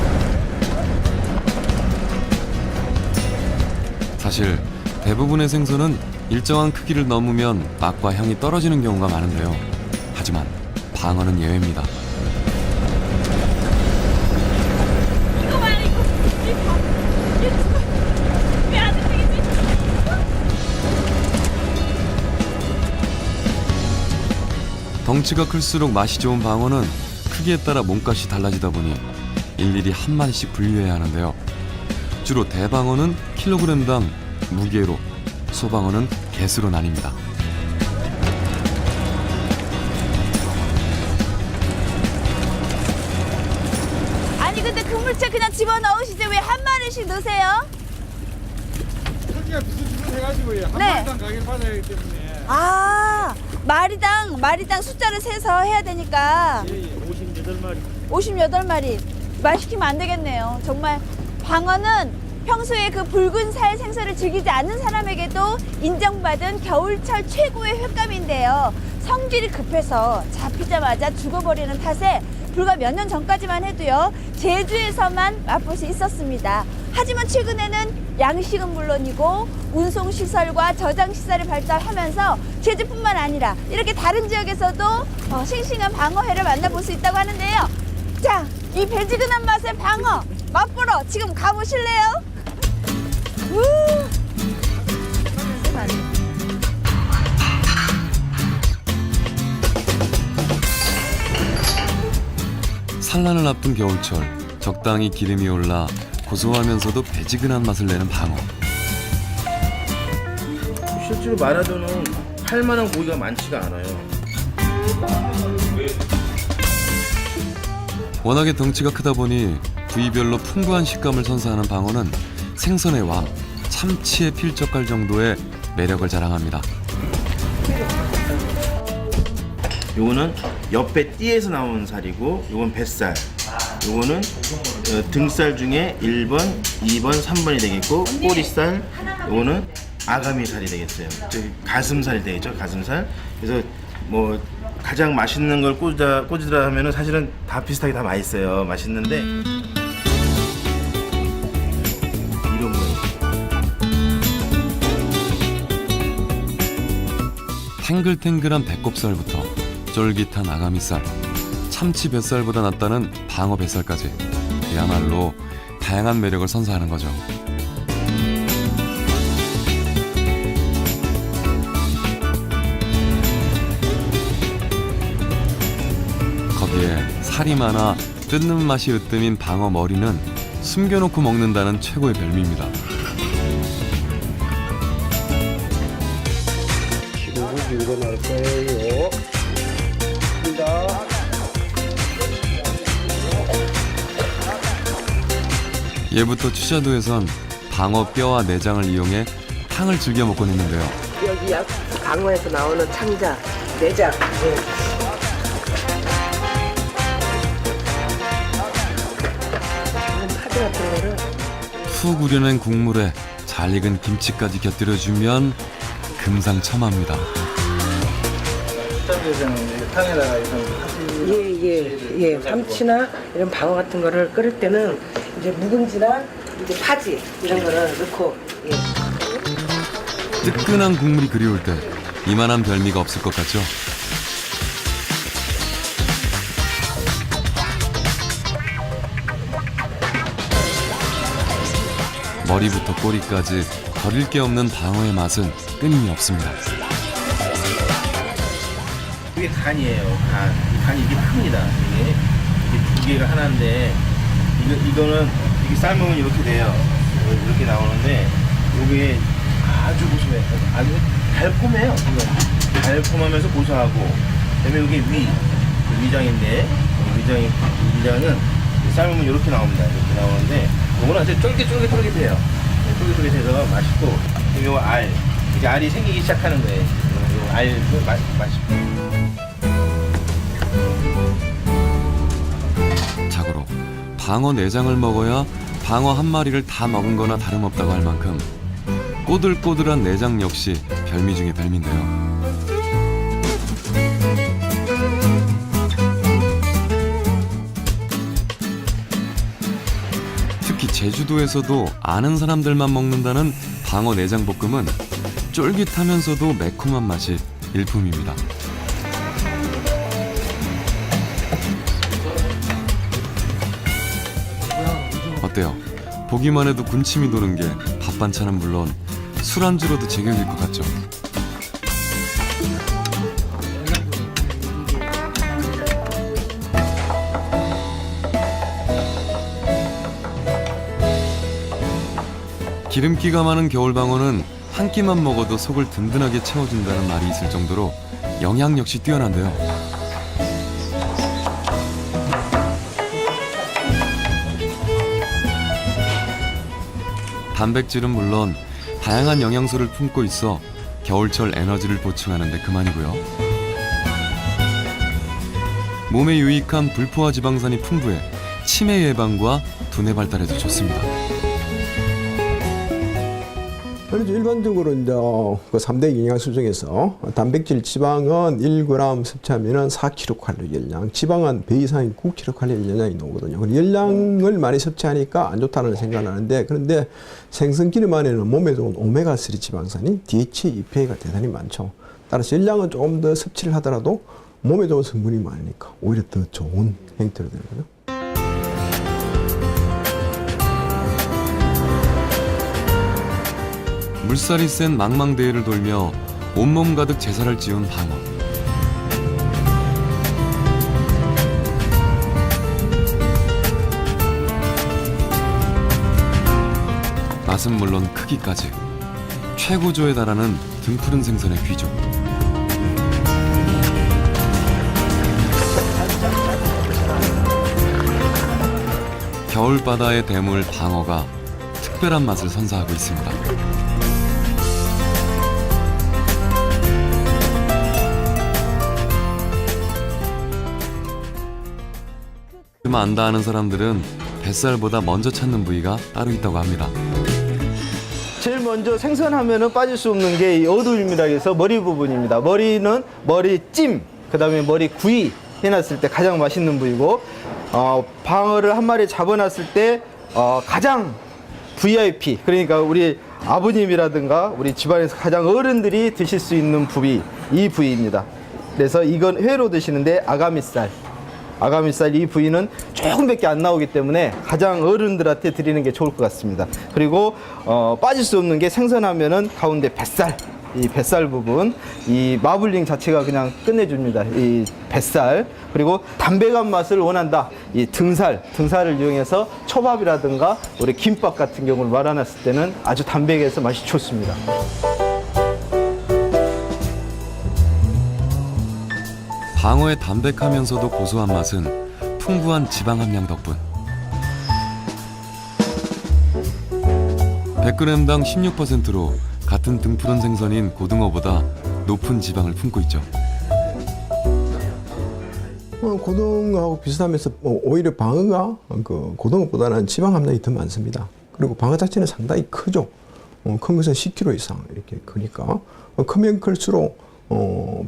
사실 대부분의 생선은 일정한 크기를 넘으면 맛과 향이 떨어지는 경우가 많은데요. 하지만 방어는 예외입니다. 이거 봐요, 이거. 이 덩치가 클수록 맛이 좋은 방어는 크기에 따라 몸값이 달라지다 보니 일일이 한 마리씩 분류해야 하는데요. 주로 대방어는 킬로그램당 무게로, 소방어는 개수로 나뉩니다. 아니 근데 그물째 그냥 집어넣으시지 왜 한 마리씩 넣으세요? 크기가 비슷비슷해가지고요. 한 네. 마리당 가격을 받아야 하기 때문에. 아, 마리당 숫자를 세서 해야 되니까. 58마리. 58마리. 말 시키면 안 되겠네요. 정말 방어는 평소에 그 붉은 살 생선을 즐기지 않는 사람에게도 인정받은 겨울철 최고의 횟감인데요. 성질이 급해서 잡히자마자 죽어버리는 탓에 불과 몇 년 전까지만 해도요, 제주에서만 맛볼 수 있었습니다. 하지만 최근에는 양식은 물론이고 운송시설과 저장시설을 발달하면서 제주뿐만 아니라 이렇게 다른 지역에서도 싱싱한 방어회를 만나볼 수 있다고 하는데요. 자, 이 배지근한 맛의 방어 맛보러 지금 가보실래요? 우! 산란을 앞둔 겨울철, 적당히 기름이 올라 고소하면서도 배지근한 맛을 내는 방어. 실제로 마라도는 할 만한 고기가 많지가 않아요. 워낙에 덩치가 크다 보니 부위별로 풍부한 식감을 선사하는 방어는 생선의 왕, 참치에 필적할 정도의 매력을 자랑합니다. 요거는 옆에 띠에서 나온 살이고, 요건 뱃살. 요거는 등살 중에 1번, 2번, 3번이 되겠고, 꼬리살. 요거는 아가미 살이 되겠어요. 가슴살이 되겠죠, 가슴살. 그래서 뭐 가장 맛있는 걸 꽂으라 하면은 사실은 다 비슷하게 다 맛있어요. 맛있는데 이런 거. 탱글탱글한 배꼽살부터 쫄깃한 아가미살, 참치 뱃살보다 낫다는 방어 뱃살까지 그야말로 다양한 매력을 선사하는 거죠. 거기에 살이 많아 뜯는 맛이 으뜸인 방어 머리는 숨겨놓고 먹는다는 최고의 별미입니다. 일어날 거예요. 예부터 취자도에선 방어 뼈와 내장을 이용해 탕을 즐겨 먹곤 했는데요. 여기 강어에서 나오는 창자, 내장. 파지 같은 거를 푹 우려낸 국물에 잘 익은 김치까지 곁들여주면 금상첨화입니다. 취자도에서는 탕에다가 예. 참치나 이런 방어 같은 거를 끓일 때는 이제 묵은지나 이제 파지 이런 거를 넣고. 뜨끈한 국물이 그리울 때 이만한 별미가 없을 것 같죠? 머리부터 꼬리까지 버릴 게 없는 방어의 맛은 끊임이 없습니다. 이게 간이에요. 간이 이게 큽니다. 이게 두 개가 하나인데 이거는 이게 삶으면 이렇게 돼요. 이렇게 나오는데 이게 아주 고소해요. 아주 달콤해요. 이거 달콤하면서 고소하고, 그다음에 이게 위장인데 위장은 삶으면 이렇게 나옵니다. 이렇게 나오는데 이거는 아주 쫄깃쫄깃해요. 쫄깃쫄깃해서 맛있고, 그리고 이제 알이 생기기 시작하는 거예요. 이 알도 맛있고. 자고로 방어 내장을 먹어야 방어 한 마리를 다 먹은 거나 다름없다고 할 만큼 꼬들꼬들한 내장 역시 별미 중의 별미인데요. 특히 제주도에서도 아는 사람들만 먹는다는 방어 내장 볶음은 쫄깃하면서도 매콤한 맛이 일품입니다. 어때요? 보기만 해도 군침이 도는 게 밥 반찬은 물론 술안주로도 제격일 것 같죠? 기름기가 많은 겨울방어는 한 끼만 먹어도 속을 든든하게 채워준다는 말이 있을 정도로 영양 역시 뛰어난데요. 단백질은 물론 다양한 영양소를 품고 있어 겨울철 에너지를 보충하는 데 그만이고요. 몸에 유익한 불포화 지방산이 풍부해 치매 예방과 두뇌 발달에도 좋습니다. 그래서 일반적으로 이제 그 3대 영양소 중에서 단백질, 지방은 1g 섭취하면 4kcal 열량, 지방은 배 이상인 9kcal 열량이 나오거든요. 열량을 많이 섭취하니까 안 좋다는 생각을 하는데, 그런데 생선기름 안에는 몸에 좋은 오메가3 지방산이 DHA, EPA가 대단히 많죠. 따라서 열량은 조금 더 섭취를 하더라도 몸에 좋은 성분이 많으니까 오히려 더 좋은 행태로 되는 거죠. 물살이 센 망망대해를 돌며 온몸 가득 제사를 지은 방어. 맛은 물론 크기까지 최고조에 달하는 등푸른 생선의 귀족. 겨울바다의 대물 방어가 특별한 맛을 선사하고 있습니다. 안다 하는 사람들은 뱃살보다 먼저 찾는 부위가 따로 있다고 합니다. 제일 먼저 생선하면은 빠질 수 없는 게 이 어두움이라 해서 머리 부분입니다. 머리는 머리찜, 그 다음에 머리 구이 해놨을 때 가장 맛있는 부위고, 방어를 한 마리 잡아놨을 때 가장 VIP, 그러니까 우리 아버님이라든가 우리 집안에서 가장 어른들이 드실 수 있는 부위, 이 부위입니다. 그래서 이건 회로 드시는데 아가미살 이 부위는 조금밖에 안 나오기 때문에 가장 어른들한테 드리는 게 좋을 것 같습니다. 그리고 빠질 수 없는 게 생선하면은 가운데 뱃살, 이 뱃살 부분, 이 마블링 자체가 그냥 끝내줍니다. 이 뱃살. 그리고 담백한 맛을 원한다, 이 등살을 이용해서 초밥이라든가 우리 김밥 같은 경우를 말아놨을 때는 아주 담백해서 맛이 좋습니다. 방어의 담백하면서도 고소한 맛은 풍부한 지방 함량 덕분. 100g당 16%로 같은 등푸른 생선인 고등어보다 높은 지방을 품고 있죠. 고등어하고 비슷하면서 오히려 방어가 그 고등어보다는 지방 함량이 더 많습니다. 그리고 방어 자체는 상당히 크죠. 큰 것은 10kg 이상 이렇게 크니까 크면 클수록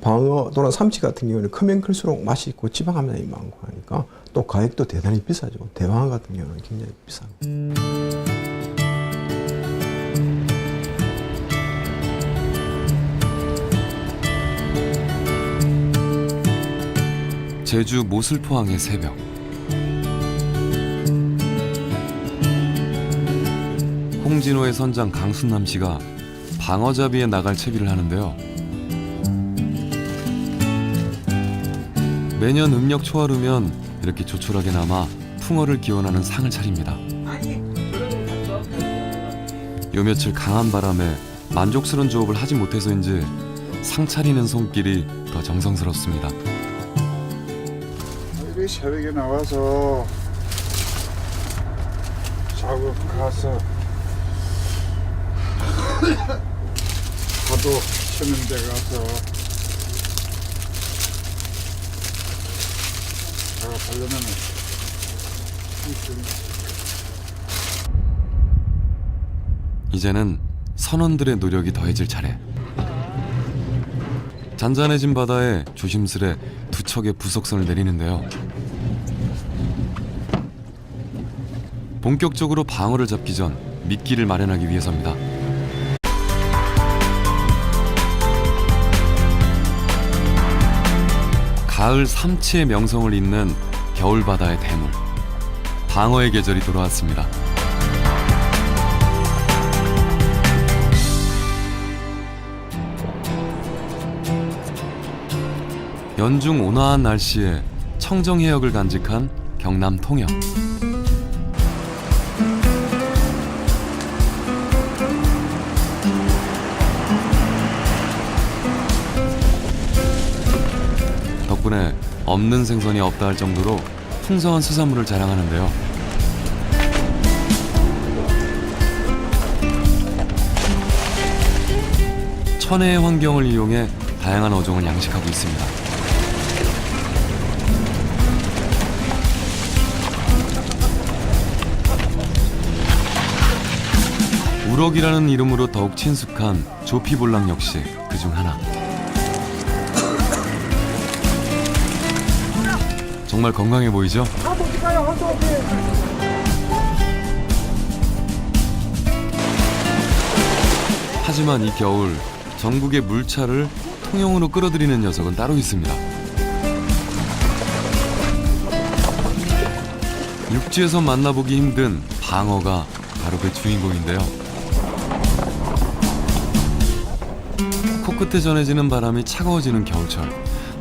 방어 또는 삼치 같은 경우는 크면 클수록 맛이 있고 지방 함량이 많고 하니까 또 가격도 대단히 비싸죠. 대방어 같은 경우는 굉장히 비싸고. 제주 모슬포항의 새벽. 홍진호의 선장 강순남 씨가 방어잡이에 나갈 채비를 하는데요. 매년 음력 초하루면 이렇게 조촐하게 남아 풍어를 기원하는 상을 차립니다. 요 며칠 강한 바람에 만족스러운 조업을 하지 못해서인지 상 차리는 손길이 더 정성스럽습니다. 새벽에 나와서 작업 가서 파도 치는 데 가서 작업하려면 이제는 선원들의 노력이 더해질 차례. 잔잔해진 바다에 조심스레 두 척의 부속선을 내리는데요. 본격적으로 방어를 잡기 전 미끼를 마련하기 위해서입니다. 가을 삼치의 명성을 잇는 겨울바다의 대물, 방어의 계절이 돌아왔습니다. 연중 온화한 날씨에 청정해역을 간직한 경남 통영. 덕분에 없는 생선이 없다 할 정도로 풍성한 수산물을 자랑하는데요. 천혜의 환경을 이용해 다양한 어종을 양식하고 있습니다. 우럭이라는 이름으로 더욱 친숙한 조피볼락 역시 그중 하나. 정말 건강해 보이죠? 하지만 이 겨울 전국의 물차를 통영으로 끌어들이는 녀석은 따로 있습니다. 육지에서 만나보기 힘든 방어가 바로 그 주인공인데요. 코끝에 전해지는 바람이 차가워지는 겨울철,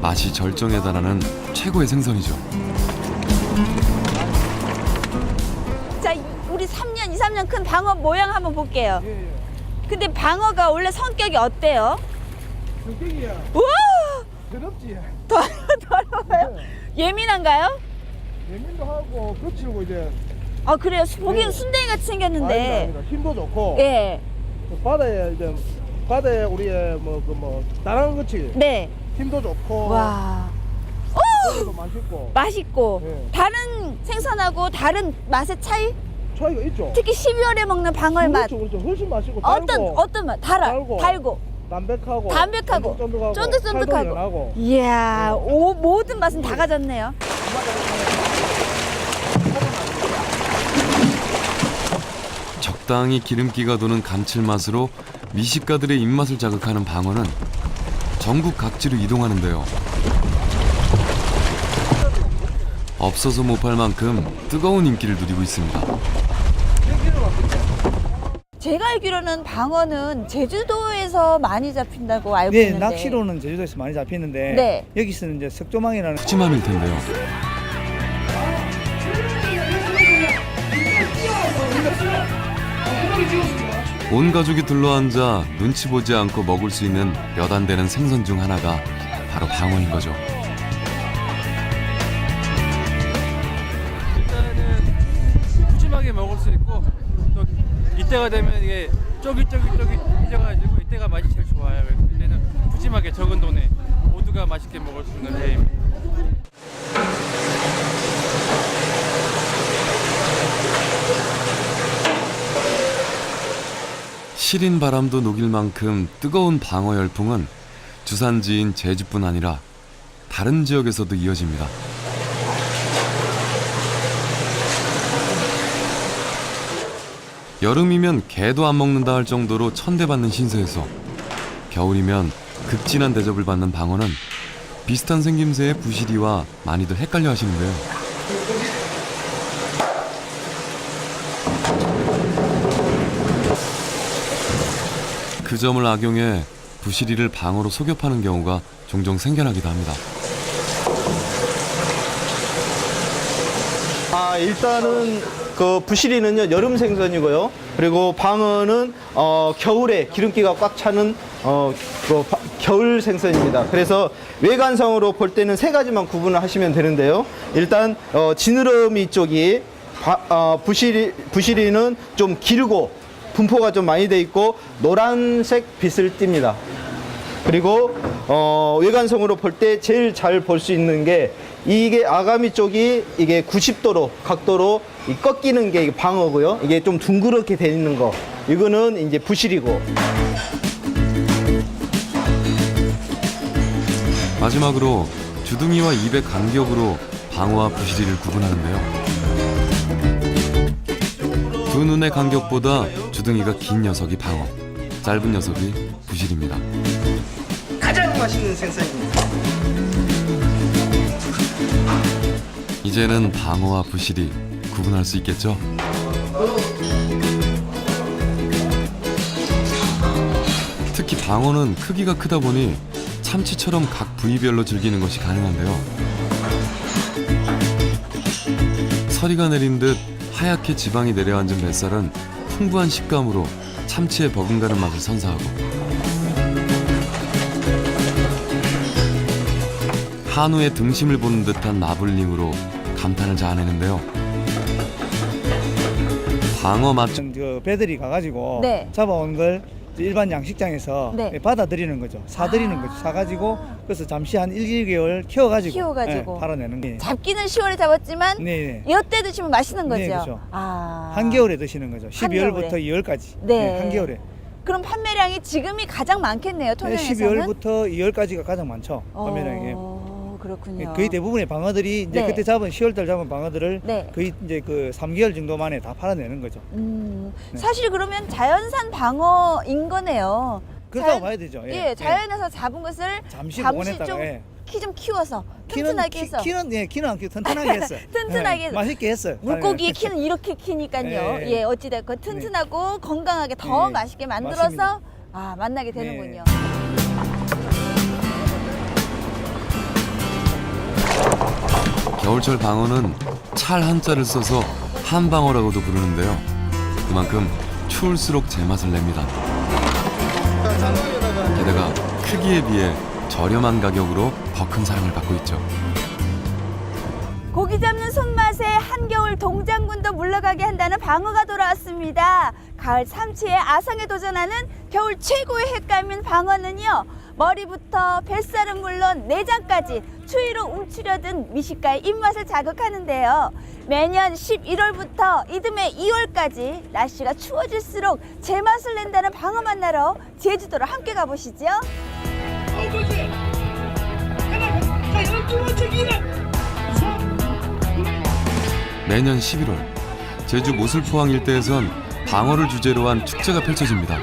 맛이 절정에 달하는 최고의 생선이죠. 자, 우리 3년, 2, 3년 큰 방어 모양 한번 볼게요. 근데 방어가 원래 성격이 어때요? 성격이야. 우와! 더럽지. 더러워요? 예민한가요? 예민도 하고 거칠고 이제. 아, 그래요? 보기엔 순댕이 같이 생겼는데. 아니다. 힘도 좋고. 예. 바다에 우리의 다른 거치. 네. 힘도 좋고. 와. 고기도 맛있고. 맛있고. 네. 다른 생선하고 다른 맛의 차이? 차이가 있죠. 특히 12월에 먹는 방어의 맛. 그렇죠. 훨씬 맛있고 달고. 어떤 맛? 달고. 담백하고. 쫀득쫀득하고. 이야, 모든 맛은 다 가졌네요. 적당히 기름기가 도는 감칠맛으로 미식가들의 입맛을 자극하는 방어는 전국 각지로 이동하는데요. 없어서 못 팔 만큼 뜨거운 인기를 누리고 있습니다. 제가 알기로는 방어는 제주도에서 많이 잡힌다고 알고 네, 있는데. 낚시로는 제주도에서 많이 잡히는데 네. 여기서는 이제 석조망이라는 푸짐함일 텐데요. 온 가족이 둘러앉아 눈치 보지 않고 먹을 수 있는 몇 안 되는 생선 중 하나가 바로 방어인 거죠. 일단은 푸짐하게 먹을 수 있고 또 이때가 되면 이게 쫄깃쫄깃쫄깃해져가지고 이때가 맛이 제일 좋아요. 이때는 푸짐하게 적은 돈에 모두가 맛있게 먹을 수 있는 회입니다. 시린 바람도 녹일 만큼 뜨거운 방어 열풍은 주산지인 제주뿐 아니라 다른 지역에서도 이어집니다. 여름이면 개도 안 먹는다 할 정도로 천대받는 신세에서 겨울이면 극진한 대접을 받는 방어는 비슷한 생김새의 부시리와 많이들 헷갈려 하시는데요. 그 점을 악용해 부시리를 방어로 속여 파는 경우가 종종 생겨나기도 합니다. 일단은 그 부시리는요 여름 생선이고요. 그리고 방어는 겨울에 기름기가 꽉 차는 겨울 생선입니다. 그래서 외관상으로 볼 때는 세 가지만 구분을 하시면 되는데요. 일단 지느러미 쪽이 부시리는 좀 길고 분포가 좀 많이 돼 있고 노란색 빛을 띱니다. 그리고 외관성으로 볼 때 제일 잘 볼 수 있는 게 이게 아가미 쪽이 이게 90도로 각도로 꺾이는 게 방어고요. 이게 좀 둥그렇게 돼 있는 거 이거는 이제 부시리고. 마지막으로 주둥이와 입의 간격으로 방어와 부시리를 구분하는데요. 두 눈의 간격보다 주둥이가 긴 녀석이 방어, 짧은 녀석이 부시리입니다. 가장 맛있는 생선입니다. 이제는 방어와 부시리 구분할 수 있겠죠? 특히 방어는 크기가 크다 보니 참치처럼 각 부위별로 즐기는 것이 가능한데요. 서리가 내린 듯 하얗게 지방이 내려앉은 뱃살은 풍부한 식감으로 참치의 버금가는 맛을 선사하고 한우의 등심을 보는 듯한 마블링으로 감탄을 자아내는데요. 방어 맛 그 배들이 가가지고 네. 잡아온 걸 이제 일반 양식장에서 네. 받아들이는 거죠. 사들이는 거죠. 사가지고 그래서 잠시 한 1, 2개월 키워가지고 키워가지고. 팔아내는 게. 잡기는 10월에 잡았지만 네. 이때 드시면 맛있는 거죠. 네, 그렇죠. 아. 한겨울에 드시는 거죠. 12월부터 한겨울에. 2월까지. 네. 한겨울에. 그럼 판매량이 지금이 가장 많겠네요. 네, 토종에서는. 12월부터 2월까지가 가장 많죠. 판매량이. 그렇군요. 거의 대부분의 방어들이 이제 네. 그때 잡은 10월달 잡은 방어들을 네. 거의 이제 그 3개월 정도 만에 다 팔아내는 거죠. 네. 사실 그러면 자연산 방어인 거네요. 그렇다고 봐야 되죠. 예, 자연에서 잡은 것을 잠시 좀 보관했다가, 예. 키 좀 키워서 튼튼하게 해서 키는 안 키워 튼튼하게 했어요. 튼튼하게 해서. 맛있게 했어요. 물고기의 키는 이렇게 키니까요. 예. 예, 어찌됐건 튼튼하고 건강하게 더 예. 맛있게 만들어서 맞습니다. 만나게 되는군요. 겨울철 방어는 찰 한자를 써서 한방어라고도 부르는데요. 그만큼 추울수록 제맛을 냅니다. 게다가 크기에 비해 저렴한 가격으로 더 큰 사랑을 받고 있죠. 고기 잡는 손맛에 한겨울 동장군도 물러가게 한다는 방어가 돌아왔습니다. 가을 삼치의 아상에 도전하는 겨울 최고의 횟감인 방어는요. 머리부터 뱃살은 물론 내장까지 추위로 움츠려든 미식가의 입맛을 자극하는데요. 매년 11월부터 이듬해 2월까지 날씨가 추워질수록 제맛을 낸다는 방어 만나러 제주도로 함께 가보시죠. 매년 11월 제주 모슬포항 일대에선 방어를 주제로 한 축제가 펼쳐집니다.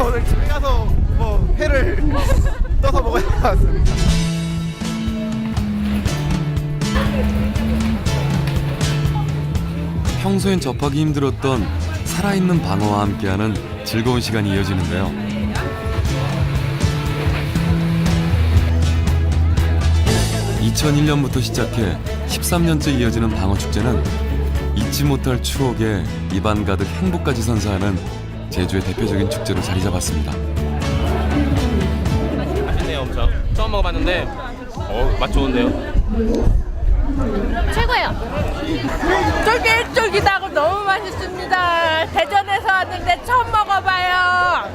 오늘 집에 가서 뭐 회를 떠서 먹어야 할 것 같습니다. 평소엔 접하기 힘들었던 살아있는 방어와 함께하는 즐거운 시간이 이어지는데요. (2001년부터) 시작해 13년째 이어지는 방어축제는 잊지 못할 추억에 입안 가득 행복까지 선사하는 제주의 대표적인 축제로 자리 잡았습니다. 맛있네요, 엄청. 처음 먹어봤는데, 맛 좋은데요? 최고예요. 쫄깃쫄깃하고 너무 맛있습니다. 대전에서 왔는데 처음 먹어봐요.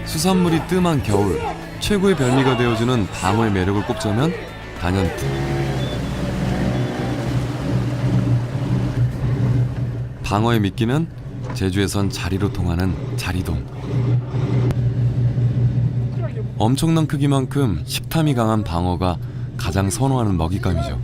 수산물이 뜸한 겨울 최고의 별미가 되어주는 방어의 매력을 꼽자면 단연 방어의 미끼는 제주에선 자리로 통하는 자리돔. 엄청난 크기만큼 식탐이 강한 방어가 가장 선호하는 먹잇감이죠.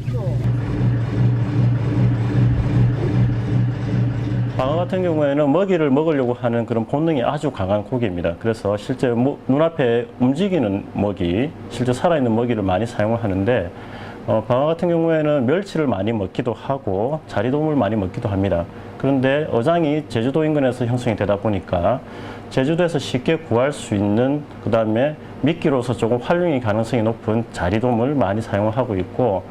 방어 같은 경우에는 먹이를 먹으려고 하는 그런 본능이 아주 강한 고기입니다. 그래서 실제 눈앞에 움직이는 먹이, 실제 살아있는 먹이를 많이 사용하는데 방어 같은 경우에는 멸치를 많이 먹기도 하고 자리돔을 많이 먹기도 합니다. 그런데 어장이 제주도 인근에서 형성이 되다 보니까 제주도에서 쉽게 구할 수 있는, 그 다음에 미끼로서 조금 활용이 가능성이 높은 자리돔을 많이 사용하고 있고,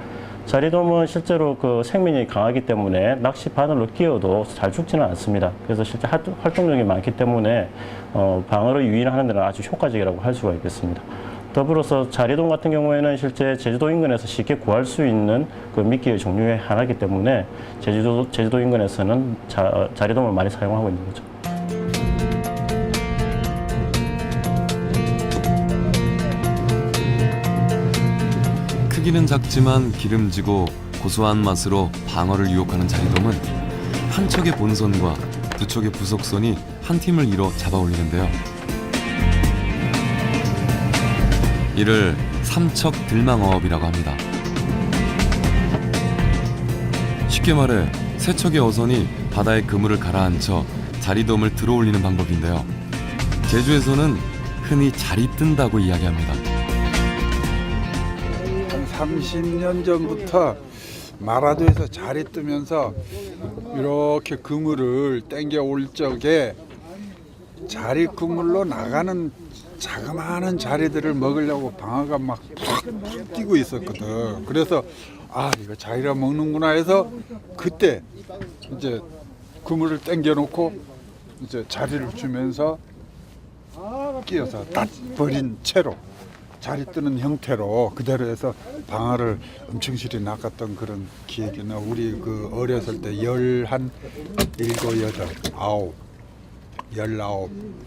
자리돔은 실제로 그 생명력이 강하기 때문에 낚시 바늘로 끼워도 잘 죽지는 않습니다. 그래서 실제 활동력이 많기 때문에 방어를 유인하는 데는 아주 효과적이라고 할 수가 있겠습니다. 더불어서 자리돔 같은 경우에는 실제 제주도 인근에서 쉽게 구할 수 있는 그 미끼의 종류의 하나이기 때문에 제주도 인근에서는 자리돔을 많이 사용하고 있는 거죠. 크기는 작지만 기름지고 고소한 맛으로 방어를 유혹하는 자리돔은 한 척의 본선과 두 척의 부속선이 한 팀을 이뤄 잡아올리는데요. 이를 삼척 들망어업이라고 합니다. 쉽게 말해 세 척의 어선이 바다에 그물을 가라앉혀 자리돔을 들어올리는 방법인데요. 제주에서는 흔히 자리 뜬다고 이야기합니다. 한 30년 전부터 마라도에서 자리 뜨면서 이렇게 그물을 땡겨 올 적에 자리 그물로 나가는 자그마한 자리들을 먹으려고 방어가 막 푹 뛰고 있었거든. 그래서 아 이거 자리라 먹는구나 해서 그때 이제 그물을 당겨 놓고 이제 자리를 주면서 끼어서 딱 버린 채로 자리 뜨는 형태로 그대로 해서 방어를 엄청실히 낚았던 그런 기억이 나. 우리 그 어렸을 때 17, 19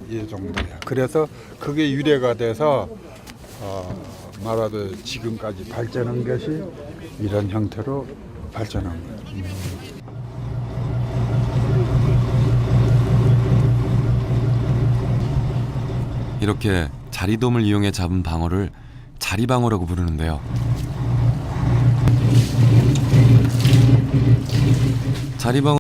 이 정도야. 그래서 그게 유래가 돼서 마라도 지금까지 발전한 것이 이런 형태로 발전한 거예요. 이렇게 자리돔을 이용해 잡은 방어를 자리방어라고 부르는데요. 자리방어